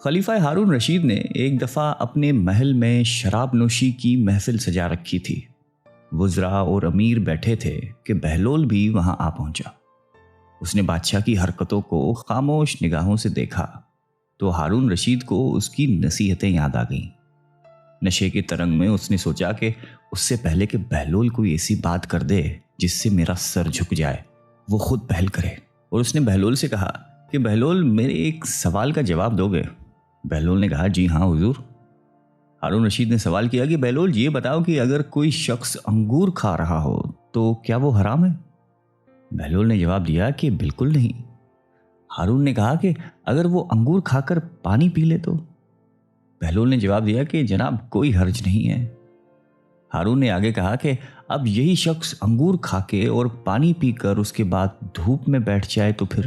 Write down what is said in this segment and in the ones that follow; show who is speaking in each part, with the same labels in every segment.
Speaker 1: خلیفہ ہارون رشید نے ایک دفعہ اپنے محل میں شراب نوشی کی محفل سجا رکھی تھی۔ وزراء اور امیر بیٹھے تھے کہ بہلول بھی وہاں آ پہنچا۔ اس نے بادشاہ کی حرکتوں کو خاموش نگاہوں سے دیکھا تو ہارون رشید کو اس کی نصیحتیں یاد آ گئیں۔ نشے کے ترنگ میں اس نے سوچا کہ اس سے پہلے کہ بہلول کوئی ایسی بات کر دے جس سے میرا سر جھک جائے، وہ خود پہل کرے۔ اور اس نے بہلول سے کہا کہ بہلول، میرے ایک سوال کا جواب دو گے؟ بہلول نے کہا جی ہاں حضور۔ ہارون رشید نے سوال کیا کہ بہلول یہ بتاؤ کہ اگر کوئی شخص انگور کھا رہا ہو تو کیا وہ حرام ہے؟ بہلول نے جواب دیا کہ بالکل نہیں۔ ہارون نے کہا کہ اگر وہ انگور کھا کر پانی پی لے تو؟ بہلول نے جواب دیا کہ جناب کوئی حرج نہیں ہے۔ ہارون نے آگے کہا کہ اب یہی شخص انگور کھا کے اور پانی پی کر اس کے بعد دھوپ میں بیٹھ جائے تو پھر؟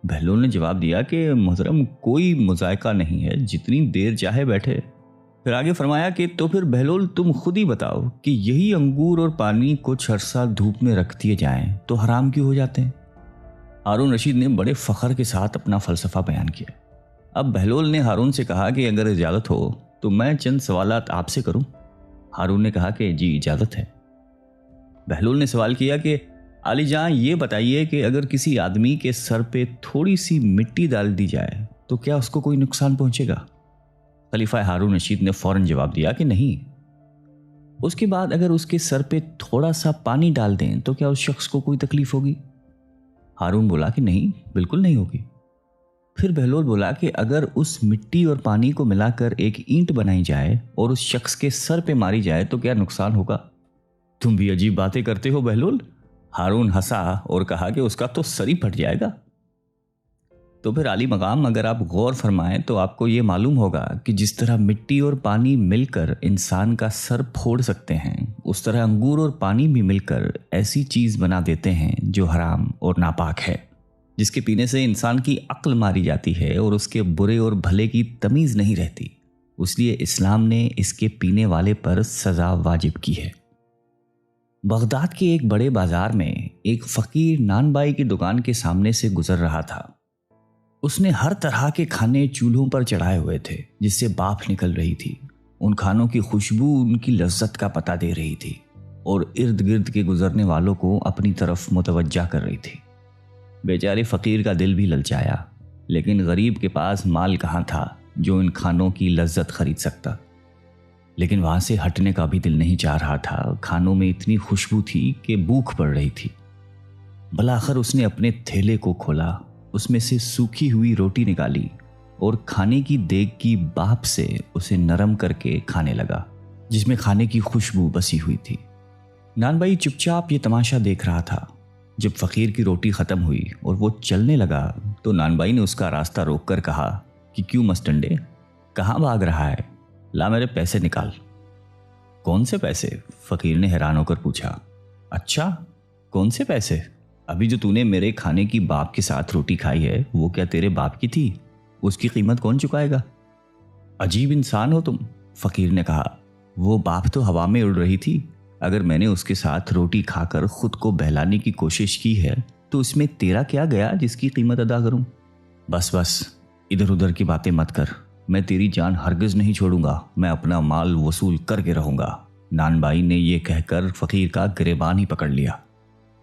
Speaker 1: بہلول نے جواب دیا کہ محترم کوئی مذائقہ نہیں ہے، جتنی دیر چاہے بیٹھے۔ پھر آگے فرمایا کہ تو پھر بہلول تم خود ہی بتاؤ کہ یہی انگور اور پانی کچھ عرصہ دھوپ میں رکھ دیے جائیں تو حرام کیوں ہو جاتے ہیں؟ ہارون رشید نے بڑے فخر کے ساتھ اپنا فلسفہ بیان کیا۔ اب بہلول نے ہارون سے کہا کہ اگر اجازت ہو تو میں چند سوالات آپ سے کروں؟ ہارون نے کہا کہ جی اجازت ہے۔ بہلول نے سوال کیا کہ علی جاں یہ بتائیے کہ اگر کسی آدمی کے سر پہ تھوڑی سی مٹی ڈال دی جائے تو کیا اس کو کوئی نقصان پہنچے گا؟ خلیفہ ہارون رشید نے فوراً جواب دیا کہ نہیں۔ اس کے بعد اگر اس کے سر پہ تھوڑا سا پانی ڈال دیں تو کیا اس شخص کو کوئی تکلیف ہوگی؟ ہارون بولا کہ نہیں، بالکل نہیں ہوگی۔ پھر بہلول بولا کہ اگر اس مٹی اور پانی کو ملا کر ایک اینٹ بنائی جائے اور اس شخص کے سر پہ ماری جائے تو کیا نقصان ہوگا؟ تم بھی عجیب باتیں کرتے ہو بہلول۔ ہارون ہنسا اور کہا کہ اس کا تو سر ہی پھٹ جائے گا۔ تو پھر عالی مقام، اگر آپ غور فرمائیں تو آپ کو یہ معلوم ہوگا کہ جس طرح مٹی اور پانی مل کر انسان کا سر پھوڑ سکتے ہیں، اس طرح انگور اور پانی بھی مل کر ایسی چیز بنا دیتے ہیں جو حرام اور ناپاک ہے، جس کے پینے سے انسان کی عقل ماری جاتی ہے اور اس کے برے اور بھلے کی تمیز نہیں رہتی۔ اس لیے اسلام نے اس کے پینے والے پر سزا واجب کی ہے۔ بغداد کے ایک بڑے بازار میں ایک فقیر نان بائی کی دکان کے سامنے سے گزر رہا تھا۔ اس نے ہر طرح کے کھانے چولہوں پر چڑھائے ہوئے تھے جس سے بھاپ نکل رہی تھی۔ ان کھانوں کی خوشبو ان کی لذت کا پتہ دے رہی تھی اور ارد گرد کے گزرنے والوں کو اپنی طرف متوجہ کر رہی تھی۔ بیچارے فقیر کا دل بھی للچایا، لیکن غریب کے پاس مال کہاں تھا جو ان کھانوں کی لذت خرید سکتا۔ لیکن وہاں سے ہٹنے کا بھی دل نہیں چاہ رہا تھا۔ کھانوں میں اتنی خوشبو تھی کہ بھوک پڑ رہی تھی۔ بلاخر اس نے اپنے تھیلے کو کھولا، اس میں سے سوکھی ہوئی روٹی نکالی اور کھانے کی دیگ کی بھاپ سے اسے نرم کر کے کھانے لگا، جس میں کھانے کی خوشبو بسی ہوئی تھی۔ نان بھائی چپ چاپ یہ تماشا دیکھ رہا تھا۔ جب فقیر کی روٹی ختم ہوئی اور وہ چلنے لگا تو نان بھائی نے اس کا راستہ روک کر کہا کہ کیوں مسٹنڈے، کہاں بھاگ رہا ہے؟ لا میرے پیسے نکال۔ کون سے پیسے؟ فقیر نے حیران ہو کر پوچھا۔ اچھا، کون سے پیسے؟ ابھی جو نے میرے کھانے کی باپ کے ساتھ روٹی کھائی ہے وہ کیا تیرے باپ کی تھی؟ اس کی قیمت کون چکائے گا؟ عجیب انسان ہو تم، فقیر نے کہا۔ وہ باپ تو ہوا میں اڑ رہی تھی۔ اگر میں نے اس کے ساتھ روٹی کھا کر خود کو بہلانے کی کوشش کی ہے تو اس میں تیرا کیا گیا جس کی قیمت ادا کروں؟ بس ادھر ادھر کی باتیں مت کر، میں تیری جان ہرگز نہیں چھوڑوں گا، میں اپنا مال وصول کر کے رہوں گا۔ نان بھائی نے یہ کہہ کر فقیر کا گریبان ہی پکڑ لیا۔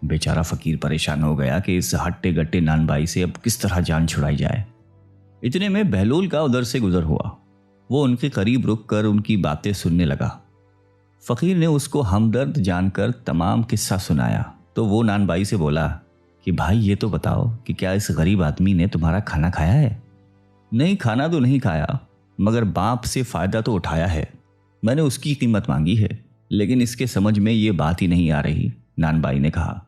Speaker 1: بیچارہ فقیر پریشان ہو گیا کہ اس ہٹے گٹے نان بھائی سے اب کس طرح جان چھڑائی جائے۔ اتنے میں بہلول کا ادھر سے گزر ہوا۔ وہ ان کے قریب رک کر ان کی باتیں سننے لگا۔ فقیر نے اس کو ہمدرد جان کر تمام قصہ سنایا تو وہ نان بھائی سے بولا کہ بھائی یہ تو بتاؤ کہ کیا اس غریب آدمی نے تمہارا کھانا کھایا ہے؟ نہیں، کھانا تو نہیں کھایا، مگر باپ سے فائدہ تو اٹھایا ہے۔ میں نے اس کی قیمت مانگی ہے، لیکن اس کے سمجھ میں یہ بات ہی نہیں آ رہی، نان بھائی نے کہا۔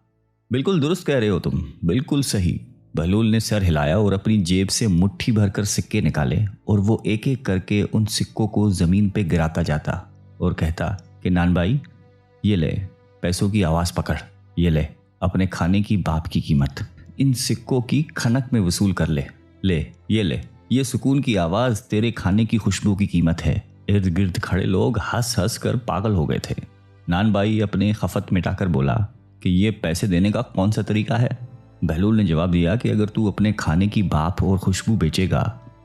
Speaker 1: بالکل درست کہہ رہے ہو تم، بالکل صحیح۔ بہلول نے سر ہلایا اور اپنی جیب سے مٹھی بھر کر سکے نکالے اور وہ ایک ایک کر کے ان سکوں کو زمین پہ گراتا جاتا اور کہتا کہ نان بھائی یہ لے، پیسوں کی آواز پکڑ، یہ لے اپنے کھانے کی باپ کی قیمت، ان سکوں کی کھنک میں وصول کر لے، یہ سکون کی آواز تیرے کھانے کی خوشبو کی قیمت ہے۔ ارد گرد کھڑے لوگ ہنس ہنس کر پاگل ہو گئے تھے۔ نان بھائی اپنے خفت مٹا کر بولا کہ یہ پیسے دینے کا کون سا طریقہ ہے؟ بہلول نے جواب دیا کہ اگر تو اپنے کھانے کی بھاپ اور خوشبو بیچے گا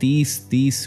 Speaker 1: 30-30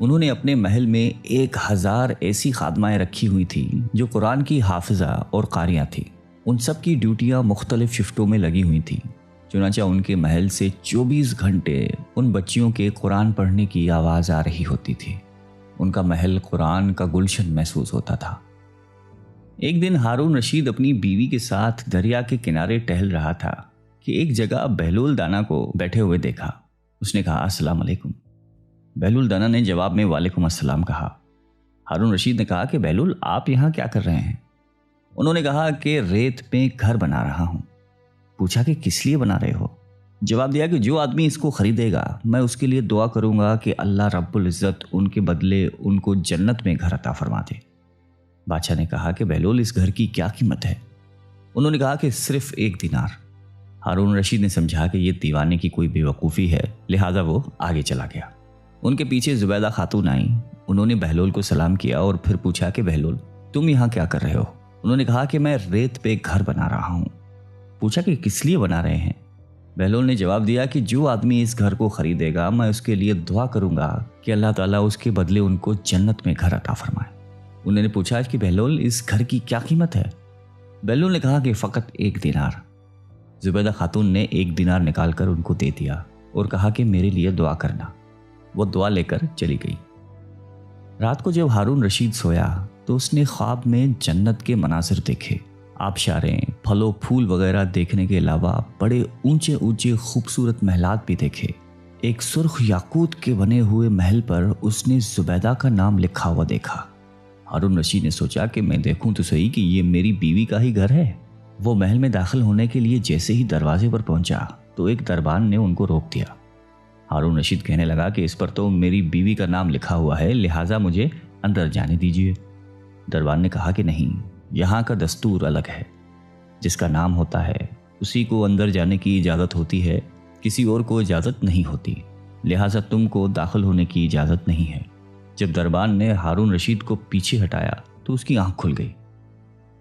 Speaker 1: انہوں نے اپنے محل میں 1000 ایسی خادمائیں رکھی ہوئی تھیں جو قرآن کی حافظہ اور قاریاں تھیں۔ ان سب کی ڈیوٹیاں مختلف شفٹوں میں لگی ہوئی تھیں۔ چنانچہ ان کے محل سے 24 گھنٹے ان بچیوں کے قرآن پڑھنے کی آواز آ رہی ہوتی تھی۔ ان کا محل قرآن کا گلشن محسوس ہوتا تھا۔ ایک دن ہارون رشید اپنی بیوی کے ساتھ دریا کے کنارے ٹہل رہا تھا کہ ایک جگہ بہلول دانا کو بیٹھے ہوئے دیکھا۔ اس نے کہا السلام علیکم۔ بہلول دانا نے جواب میں وعلیکم السلام کہا۔ ہارون رشید نے کہا کہ بہلول آپ یہاں کیا کر رہے ہیں؟ انہوں نے کہا کہ ریت میں گھر بنا رہا ہوں۔ پوچھا کہ کس لیے بنا رہے ہو؟ جواب دیا کہ جو آدمی اس کو خریدے گا میں اس کے لیے دعا کروں گا کہ اللہ رب العزت ان کے بدلے ان کو جنت میں گھر عطا فرما دے۔ بادشاہ نے کہا کہ بہلول اس گھر کی کیا قیمت ہے؟ انہوں نے کہا کہ صرف 1 دینار۔ ہارون رشید نے سمجھا کہ یہ دیوانے کی کوئی بے وقوفی ہے، لہٰذا وہ آگے چلا گیا۔ ان کے پیچھے زبیدہ خاتون آئیں۔ انہوں نے بہلول کو سلام کیا اور پھر پوچھا کہ بہلول تم یہاں کیا کر رہے ہو؟ انہوں نے کہا کہ میں ریت پہ گھر بنا رہا ہوں۔ پوچھا کہ کس لیے بنا رہے ہیں؟ بہلول نے جواب دیا کہ جو آدمی اس گھر کو خریدے گا میں اس کے لیے دعا کروں گا کہ اللہ تعالیٰ اس کے بدلے ان کو جنت میں گھر عطا فرمائے۔ انہوں نے پوچھا کہ بہلول اس گھر کی کیا قیمت ہے؟ بہلول نے کہا کہ فقط 1 دینار۔ زبیدہ خاتون نے 1 دینار نکال کر ان کو دے دیا اور کہا کہ میرے لیے دعا کرنا۔ وہ دعا لے کر چلی گئی۔ رات کو جب ہارون رشید سویا تو اس نے خواب میں جنت کے مناظر دیکھے۔ آبشاریں، پھل و پھول وغیرہ دیکھنے کے علاوہ بڑے اونچے اونچے خوبصورت محلات بھی دیکھے۔ ایک سرخ یاقوت کے بنے ہوئے محل پر اس نے زبیدہ کا نام لکھا ہوا دیکھا۔ ہارون رشید نے سوچا کہ میں دیکھوں تو صحیح کہ یہ میری بیوی کا ہی گھر ہے۔ وہ محل میں داخل ہونے کے لیے جیسے ہی دروازے پر پہنچا تو ایک دربان نے ان کو روک دیا۔ ہارون رشید کہنے لگا کہ اس پر تو میری بیوی کا نام لکھا ہوا ہے، لہٰذا مجھے اندر جانے دیجیے۔ دربان نے کہا کہ نہیں، یہاں کا دستور الگ ہے۔ جس کا نام ہوتا ہے اسی کو اندر جانے کی اجازت ہوتی ہے، کسی اور کو اجازت نہیں ہوتی، لہٰذا تم کو داخل ہونے کی اجازت نہیں ہے۔ جب دربان نے ہارون رشید کو پیچھے ہٹایا تو اس کی آنکھ کھل گئی۔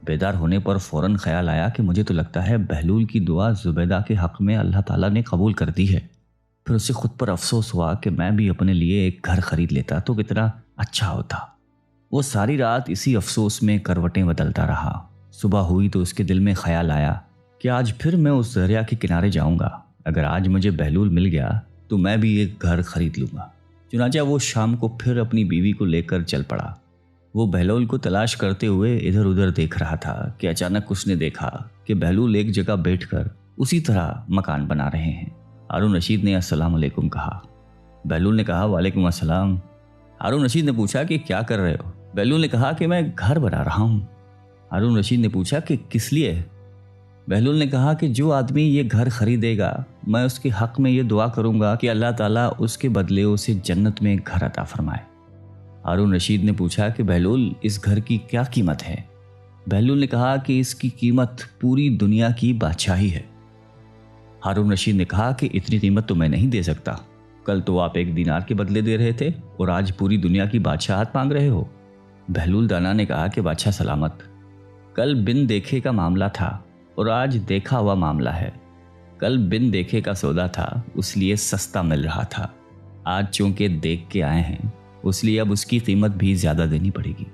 Speaker 1: بیدار ہونے پر فوراً خیال آیا کہ مجھے تو لگتا ہے بہلول کی دعا زبیدہ کے حق میں اللہ تعالیٰ نے قبول کر دی ہے۔ پھر اسے خود پر افسوس ہوا کہ میں بھی اپنے لیے ایک گھر خرید لیتا تو کتنا اچھا ہوتا۔ وہ ساری رات اسی افسوس میں کروٹیں بدلتا رہا۔ صبح ہوئی تو اس کے دل میں خیال آیا کہ آج پھر میں اس دریا کے کنارے جاؤں گا۔ اگر آج مجھے بہلول مل گیا تو میں بھی ایک گھر خرید لوں گا۔ چنانچہ وہ شام کو پھر اپنی بیوی کو لے کر چل پڑا۔ وہ بہلول کو تلاش کرتے ہوئے ادھر ادھر دیکھ رہا تھا کہ اچانک اس نے دیکھا کہ بہلول ایک جگہ بیٹھ کر اسی طرح مکان بنا رہے ہیں۔ ہارون رشید نے السلام علیکم کہا۔ بہلول نے کہا وعلیکم السلام۔ ہارون رشید نے پوچھا کہ کیا کر رہے ہو؟ بہلول نے کہا کہ میں گھر بنا رہا ہوں۔ ہارون رشید نے پوچھا کہ کس لیے؟ بہلول نے کہا کہ جو آدمی یہ گھر خریدے گا میں اس کے حق میں یہ دعا کروں گا کہ اللہ تعالیٰ اس کے بدلے اسے جنت میں گھر عطا فرمائے۔ ہارون رشید نے پوچھا کہ بہلول اس گھر کی کیا قیمت ہے؟ بہلول نے کہا کہ اس کی قیمت پوری دنیا کی بادشاہی ہے۔ ہارون رشید نے کہا کہ اتنی قیمت تو میں نہیں دے سکتا۔ کل تو آپ 1 دینار کے بدلے دے رہے تھے اور آج پوری دنیا کی بادشاہت مانگ رہے ہو۔ بہلول دانا نے کہا کہ بادشاہ سلامت، کل بن دیکھے کا معاملہ تھا اور آج دیکھا ہوا معاملہ ہے۔ کل بن دیکھے کا سودا تھا اس لیے سستا مل رہا تھا، آج چونکہ دیکھ کے آئے ہیں اس لیے اب اس کی قیمت بھی زیادہ دینی پڑے گی۔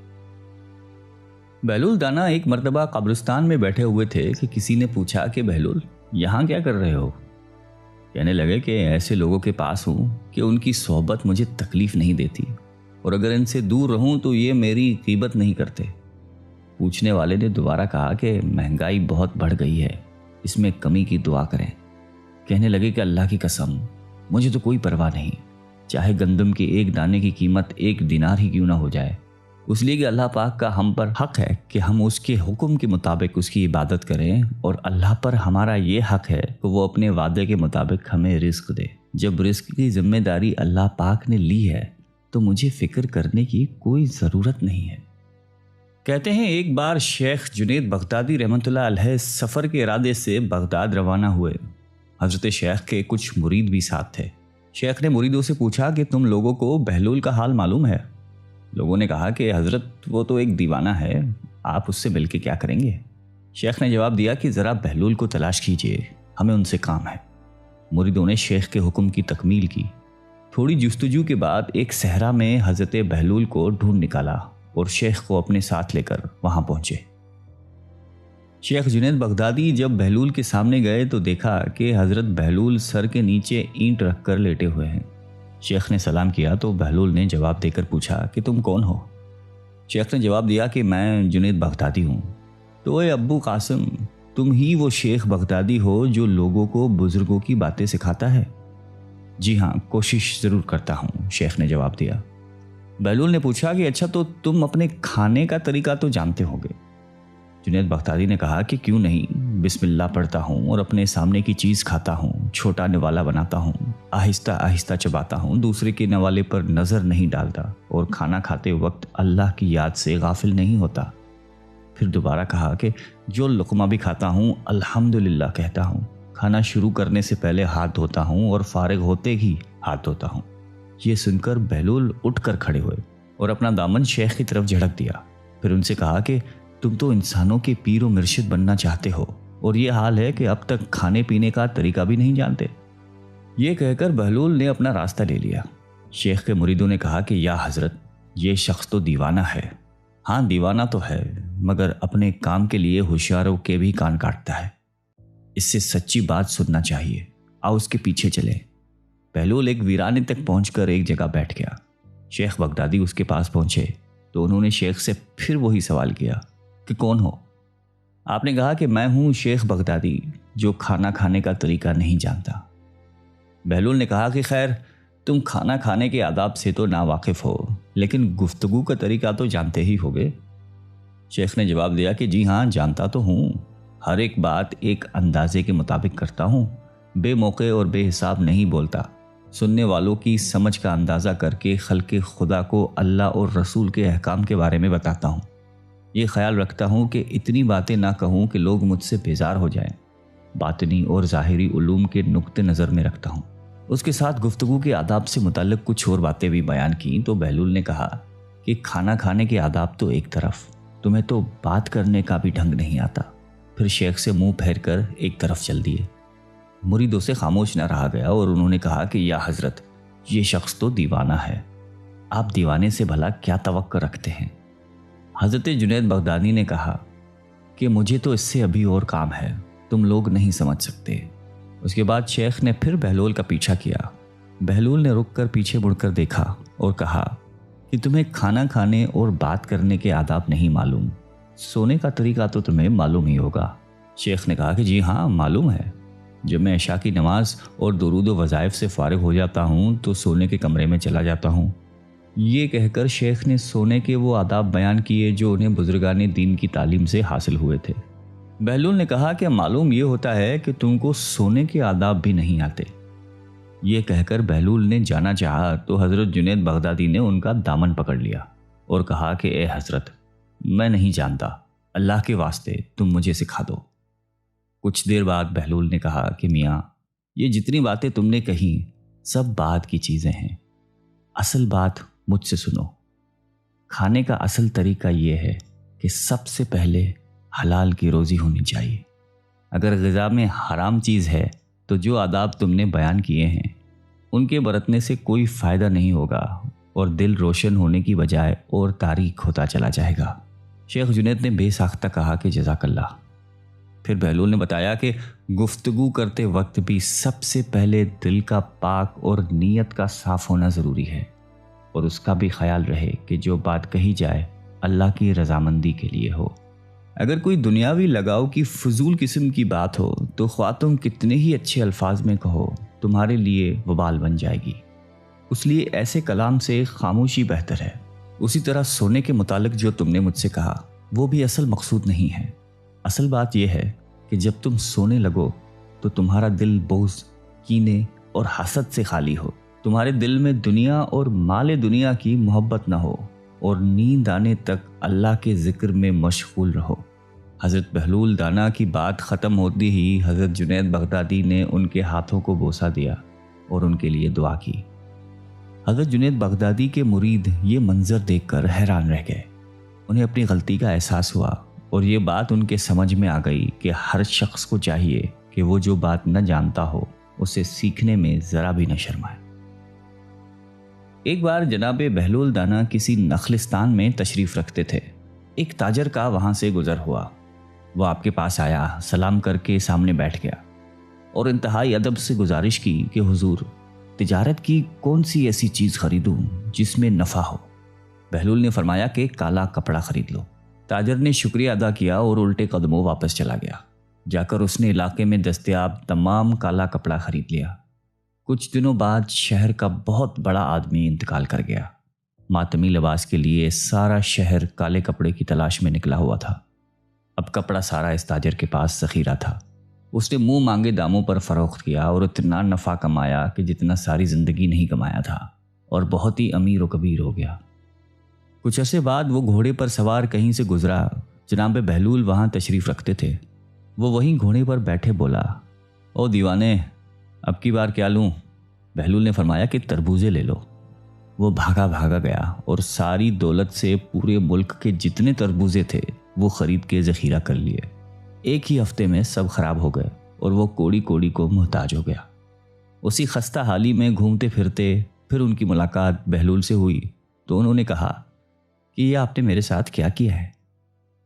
Speaker 1: بہلول دانا ایک مرتبہ قبرستان میں بیٹھے ہوئے تھے کہ کسی نے پوچھا کہ بہلول یہاں کیا کر رہے ہو؟ کہنے لگے کہ ایسے لوگوں کے پاس ہوں کہ ان کی صحبت مجھے تکلیف نہیں دیتی اور اگر ان سے دور رہوں تو یہ میری غیبت نہیں کرتے۔ پوچھنے والے نے دوبارہ کہا کہ مہنگائی بہت بڑھ گئی ہے، اس میں کمی کی دعا کریں۔ کہنے لگے کہ اللہ کی قسم مجھے تو کوئی پرواہ نہیں، چاہے گندم کے 1 دانے کی قیمت 1 دینار ہی کیوں نہ ہو جائے، اس لیے کہ اللہ پاک کا ہم پر حق ہے کہ ہم اس کے حکم کے مطابق اس کی عبادت کریں، اور اللہ پر ہمارا یہ حق ہے کہ وہ اپنے وعدے کے مطابق ہمیں رزق دے۔ جب رزق کی ذمہ داری اللہ پاک نے لی ہے تو مجھے فکر کرنے کی کوئی ضرورت نہیں ہے۔ کہتے ہیں ایک بار شیخ جنید بغدادی رحمۃ اللہ علیہ سفر کے ارادے سے بغداد روانہ ہوئے۔ حضرت شیخ کے کچھ مرید بھی ساتھ تھے۔ شیخ نے مریدوں سے پوچھا کہ تم لوگوں کو بہلول کا حال معلوم ہے؟ لوگوں نے کہا کہ حضرت وہ تو ایک دیوانہ ہے، آپ اس سے مل کے کیا کریں گے؟ شیخ نے جواب دیا کہ ذرا بہلول کو تلاش کیجیے، ہمیں ان سے کام ہے۔ مریدوں نے شیخ کے حکم کی تکمیل کی۔ تھوڑی جستجو کے بعد ایک صحرا میں حضرت بہلول کو ڈھونڈ نکالا اور شیخ کو اپنے ساتھ لے کر وہاں پہنچے۔ شیخ جنید بغدادی جب بہلول کے سامنے گئے تو دیکھا کہ حضرت بہلول سر کے نیچے اینٹ رکھ کر لیٹے ہوئے ہیں۔ شیخ نے سلام کیا تو بہلول نے جواب دے کر پوچھا کہ تم کون ہو؟ شیخ نے جواب دیا کہ میں جنید بغدادی ہوں۔ تو اے ابو قاسم، تم ہی وہ شیخ بغدادی ہو جو لوگوں کو بزرگوں کی باتیں سکھاتا ہے؟ جی ہاں، کوشش ضرور کرتا ہوں، شیخ نے جواب دیا۔ بہلول نے پوچھا کہ اچھا تو تم اپنے کھانے کا طریقہ تو جانتے ہوگے؟ جنید بغدادی نے کہا کہ کیوں نہیں، بسم اللہ پڑھتا ہوں اور اپنے سامنے کی چیز کھاتا ہوں، چھوٹا نوالا بناتا ہوں، آہستہ آہستہ چباتا ہوں، دوسرے کے نوالے پر نظر نہیں ڈالتا اور کھانا کھاتے وقت اللہ کی یاد سے غافل نہیں ہوتا۔ پھر دوبارہ کہا کہ جو لقمہ بھی کھاتا ہوں الحمدللہ کہتا ہوں، کھانا شروع کرنے سے پہلے ہاتھ دھوتا ہوں اور فارغ ہوتے ہی ہاتھ دھوتا ہوں۔ یہ سن کر بہلول اٹھ کر کھڑے ہوئے اور اپنا دامن شیخ کی طرف جھڑک دیا۔ پھر ان سے کہا کہ تم تو انسانوں کے پیر و مرشد بننا چاہتے ہو اور یہ حال ہے کہ اب تک کھانے پینے کا طریقہ بھی نہیں جانتے۔ یہ کہہ کر بہلول نے اپنا راستہ لے لیا۔ شیخ کے مریدوں نے کہا کہ یا حضرت، یہ شخص تو دیوانہ ہے۔ ہاں دیوانہ تو ہے، مگر اپنے کام کے لیے ہوشیاروں کے بھی کان کاٹتا ہے۔ اس سے سچی بات سننا چاہیے، آؤ اس کے پیچھے چلے۔ بہلول ایک ویرانے تک پہنچ کر ایک جگہ بیٹھ گیا۔ شیخ بغدادی اس کے پاس پہنچے تو انہوں نے شیخ سے پھر وہی سوال کیا کہ کون ہو؟ آپ نے کہا کہ میں ہوں شیخ بغدادی جو کھانا کھانے کا طریقہ نہیں جانتا۔ بہلول نے کہا کہ خیر، تم کھانا کھانے کے آداب سے تو ناواقف ہو، لیکن گفتگو کا طریقہ تو جانتے ہی ہوگے۔ شیخ نے جواب دیا کہ جی ہاں، جانتا تو ہوں، ہر ایک بات ایک اندازے کے مطابق کرتا ہوں، بے موقع اور بے حساب نہیں بولتا، سننے والوں کی سمجھ کا اندازہ کر کے خلق خدا کو اللہ اور رسول کے احکام کے بارے میں بتاتا ہوں۔ یہ خیال رکھتا ہوں کہ اتنی باتیں نہ کہوں کہ لوگ مجھ سے بیزار ہو جائیں۔ باطنی اور ظاہری علوم کے نقطے نظر میں رکھتا ہوں۔ اس کے ساتھ گفتگو کے آداب سے متعلق کچھ اور باتیں بھی بیان کیں تو بہلول نے کہا کہ کھانا کھانے کے آداب تو ایک طرف، تمہیں تو بات کرنے کا بھی ڈھنگ نہیں آتا۔ پھر شیخ سے منہ پھیر کر ایک طرف چل دیے۔ مریدوں سے خاموش نہ رہا گیا اور انہوں نے کہا کہ یا حضرت، یہ شخص تو دیوانہ ہے، آپ دیوانے سے بھلا کیا توقع رکھتے ہیں؟ حضرت جنید بغدادی نے کہا کہ مجھے تو اس سے ابھی اور کام ہے، تم لوگ نہیں سمجھ سکتے۔ اس کے بعد شیخ نے پھر بہلول کا پیچھا کیا۔ بہلول نے رک کر پیچھے مڑ کر دیکھا اور کہا کہ تمہیں کھانا کھانے اور بات کرنے کے آداب نہیں معلوم، سونے کا طریقہ تو تمہیں معلوم ہی ہوگا۔ شیخ نے کہا کہ جی ہاں، معلوم ہے، جب میں عشاء کی نماز اور درود و وظائف سے فارغ ہو جاتا ہوں تو سونے کے کمرے میں چلا جاتا ہوں۔ یہ کہہ کر شیخ نے سونے کے وہ آداب بیان کیے جو انہیں بزرگان دین کی تعلیم سے حاصل ہوئے تھے۔ بہلول نے کہا کہ معلوم یہ ہوتا ہے کہ تم کو سونے کے آداب بھی نہیں آتے۔ یہ کہہ کر بہلول نے جانا چاہا تو حضرت جنید بغدادی نے ان کا دامن پکڑ لیا اور کہا کہ اے حضرت، میں نہیں جانتا، اللہ کے واسطے تم مجھے سکھا دو۔ کچھ دیر بعد بہلول نے کہا کہ میاں، یہ جتنی باتیں تم نے کہیں سب بات کی چیزیں ہیں، اصل بات مجھ سے سنو۔ کھانے کا اصل طریقہ یہ ہے کہ سب سے پہلے حلال کی روزی ہونی چاہیے۔ اگر غذا میں حرام چیز ہے تو جو آداب تم نے بیان کیے ہیں ان کے برتنے سے کوئی فائدہ نہیں ہوگا اور دل روشن ہونے کی بجائے اور تاریک ہوتا چلا جائے گا۔ شیخ جنید نے بے ساختہ کہا کہ جزاک اللہ۔ پھر بہلول نے بتایا کہ گفتگو کرتے وقت بھی سب سے پہلے دل کا پاک اور نیت کا صاف ہونا ضروری ہے، اور اس کا بھی خیال رہے کہ جو بات کہی جائے اللہ کی رضامندی کے لیے ہو۔ اگر کوئی دنیاوی لگاؤ کی فضول قسم کی بات ہو تو خواہ تم کتنے ہی اچھے الفاظ میں کہو، تمہارے لیے وبال بن جائے گی۔ اس لیے ایسے کلام سے خاموشی بہتر ہے۔ اسی طرح سونے کے متعلق جو تم نے مجھ سے کہا وہ بھی اصل مقصود نہیں ہے۔ اصل بات یہ ہے کہ جب تم سونے لگو تو تمہارا دل بغض، کینے اور حسد سے خالی ہو، تمہارے دل میں دنیا اور مال دنیا کی محبت نہ ہو، اور نیند آنے تک اللہ کے ذکر میں مشغول رہو۔ حضرت بہلول دانا کی بات ختم ہوتی ہی حضرت جنید بغدادی نے ان کے ہاتھوں کو بوسہ دیا اور ان کے لیے دعا کی۔ حضرت جنید بغدادی کے مرید یہ منظر دیکھ کر حیران رہ گئے۔ انہیں اپنی غلطی کا احساس ہوا اور یہ بات ان کے سمجھ میں آ گئی کہ ہر شخص کو چاہیے کہ وہ جو بات نہ جانتا ہو اسے سیکھنے میں ذرا بھی نہ شرمائے۔ ایک بار جناب بہلول دانا کسی نخلستان میں تشریف رکھتے تھے۔ ایک تاجر کا وہاں سے گزر ہوا۔ وہ آپ کے پاس آیا، سلام کر کے سامنے بیٹھ گیا اور انتہائی ادب سے گزارش کی کہ حضور، تجارت کی کون سی ایسی چیز خریدوں جس میں نفع ہو؟ بہلول نے فرمایا کہ کالا کپڑا خرید لو۔ تاجر نے شکریہ ادا کیا اور الٹے قدموں واپس چلا گیا۔ جا کر اس نے علاقے میں دستیاب تمام کالا کپڑا خرید لیا۔ کچھ دنوں بعد شہر کا بہت بڑا آدمی انتقال کر گیا۔ ماتمی لباس کے لیے سارا شہر کالے کپڑے کی تلاش میں نکلا ہوا تھا۔ اب کپڑا سارا اس تاجر کے پاس ذخیرہ تھا۔ اس نے منہ مانگے داموں پر فروخت کیا اور اتنا نفع کمایا کہ جتنا ساری زندگی نہیں کمایا تھا، اور بہت ہی امیر و کبیر ہو گیا۔ کچھ عرصے بعد وہ گھوڑے پر سوار کہیں سے گزرا۔ جناب بہلول وہاں تشریف رکھتے تھے۔ وہ وہیں گھوڑے پر بیٹھے بولا، او دیوانے، اب کی بار کیا لوں؟ بہلول نے فرمایا کہ تربوزے لے لو۔ وہ بھاگا گیا اور ساری دولت سے پورے ملک کے جتنے تربوزے تھے وہ خرید کے ذخیرہ کر لیے۔ ایک ہی ہفتے میں سب خراب ہو گئے اور وہ کوڑی کوڑی کو محتاج ہو گیا۔ اسی خستہ حالی میں گھومتے پھرتے پھر ان کی ملاقات بہلول سے ہوئی تو انہوں نے کہا کہ یہ آپ نے میرے ساتھ کیا کیا ہے؟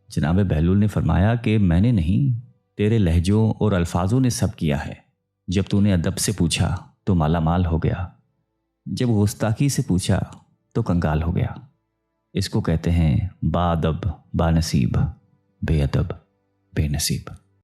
Speaker 1: جناب بہلول نے فرمایا کہ میں نے نہیں، تیرے لہجوں اور الفاظوں نے سب کیا ہے۔ جب تو نے ادب سے پوچھا تو مالا مال ہو گیا، جب گستاخی سے پوچھا تو کنگال ہو گیا۔ اس کو کہتے ہیں با ادب با نصیب، بے ادب بے نصیب۔